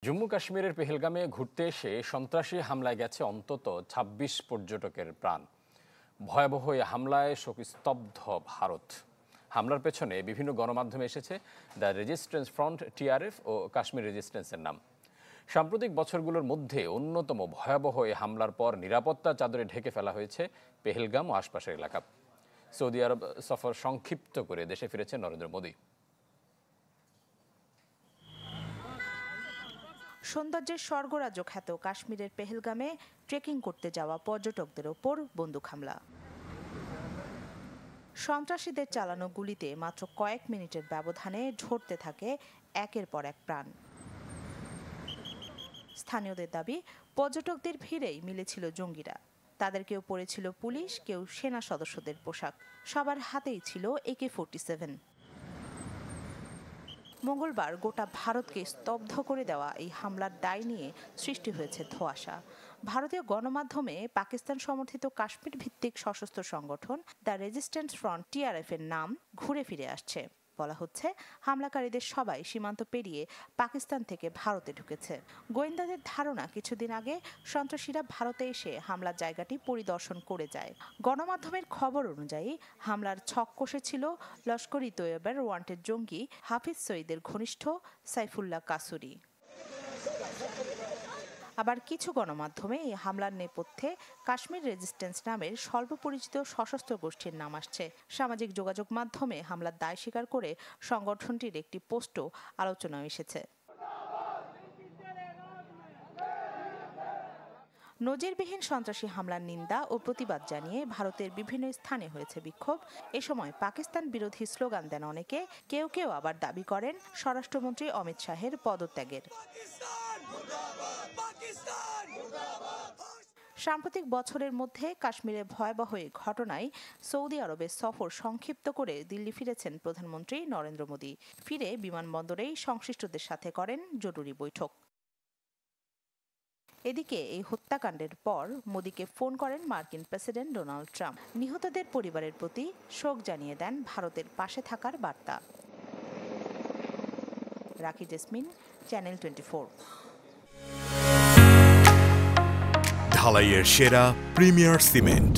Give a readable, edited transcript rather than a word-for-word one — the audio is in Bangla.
জম্মু কাশ্মীরের পেহেলগামে ঘুরতে এসে সন্ত্রাসী হামলায় গেছে অন্তত ২৬ পর্যটকের প্রাণ। ভয়াবহ এই হামলায় শোকস্তব্ধ ভারত। হামলার পেছনে বিভিন্ন গণমাধ্যমে এসেছে দ্য রেজিস্ট্যান্স ফ্রন্ট টিআরএফ ও কাশ্মীর রেজিস্ট্যান্সের নাম। সাম্প্রতিক বছরগুলোর মধ্যে অন্যতম ভয়াবহ এই হামলার পর নিরাপত্তা চাদরে ঢেকে ফেলা হয়েছে পেহেলগাম ও আশপাশের এলাকা। সৌদি আরব সফর সংক্ষিপ্ত করে দেশে ফিরেছেন নরেন্দ্র মোদি। সৌন্দর্যের স্বর্গরাজ্য খ্যাত কাশ্মীরের পেহেলগামে ট্রেকিং করতে যাওয়া পর্যটকদের ওপর বন্দুক হামলা। সন্ত্রাসীদের চালানো গুলিতে মাত্র কয়েক মিনিটের ব্যবধানে ঝরতে থাকে একের পর এক প্রাণ। স্থানীয়দের দাবি, পর্যটকদের ভিড়েই মিলেছিল জঙ্গিরা। তাদের কেউ পরেছিল পুলিশ, কেউ সেনা সদস্যদের পোশাক। সবার হাতেই ছিল AK-47। মঙ্গলবার গোটা ভারতকে স্তব্ধ করে দেওয়া এই হামলার দায় নিয়ে সৃষ্টি হয়েছে ধোঁয়াশা। ভারতীয় গণমাধ্যমে পাকিস্তান সমর্থিত কাশ্মীর ভিত্তিক সশস্ত্র সংগঠন দ্য রেজিস্ট্যান্স ফ্রন্ট টিআরএফ এর নাম ঘুরে ফিরে আসছে। বলা হচ্ছে, হামলাকারীদের সবাই সীমান্ত পেরিয়ে পাকিস্তান থেকে ভারতে ঢুকেছে। গোয়েন্দাদের ধারণা, কিছুদিন আগে সন্ত্রাসীরা ভারতে এসে হামলার জায়গাটি পরিদর্শন করে যায়। গণমাধ্যমের খবর অনুযায়ী হামলার ছক কষেছিল লস্কর-ই-তৈয়বার ওয়ান্টেড জঙ্গি হাফিজ সঈদের ঘনিষ্ঠ সাইফুল্লাহ কাসুরি। আবার কিছু গণমাধ্যমে এই হামলার নেপথ্যে কাশ্মীর রেজিস্ট্যান্স নামের স্বল্প পরিচিত সশস্ত্র গোষ্ঠীর নাম আসছে। সামাজিক যোগাযোগ মাধ্যমে হামলার দায় স্বীকার করে সংগঠনটির একটি পোস্টও আলোচনায় এসেছে। নজিরবিহীন সন্ত্রাসী হামলার নিন্দা ও প্রতিবাদ জানিয়ে ভারতের বিভিন্ন স্থানে হয়েছে বিক্ষোভ। এ সময় পাকিস্তান বিরোধী স্লোগান দেন অনেকে, কেউ কেউ আবার দাবি করেন স্বরাষ্ট্রমন্ত্রী অমিত শাহের পদত্যাগের। সাম্প্রতিক বছরের মধ্যে কাশ্মীরে ভয়াবহ এই ঘটনায় সৌদি আরবের সফর সংক্ষিপ্ত করে দিল্লি ফিরেছেন প্রধানমন্ত্রী নরেন্দ্র মোদি। ফিরে বিমানবন্দরেই সংশ্লিষ্টদের সাথে করেন জরুরি বৈঠক। এদিকে এই হত্যাকাণ্ডের পর মোদিকে ফোন করেন মার্কিন প্রেসিডেন্ট ডোনাল্ড ট্রাম্প। নিহতদের পরিবারের প্রতি শোক জানিয়ে দেন ভারতের পাশে থাকার বার্তা। রাখি জেসমিন, চ্যানেল 24। ঢালাইয়ের সেরা প্রিমিয়ার সিমেন্ট।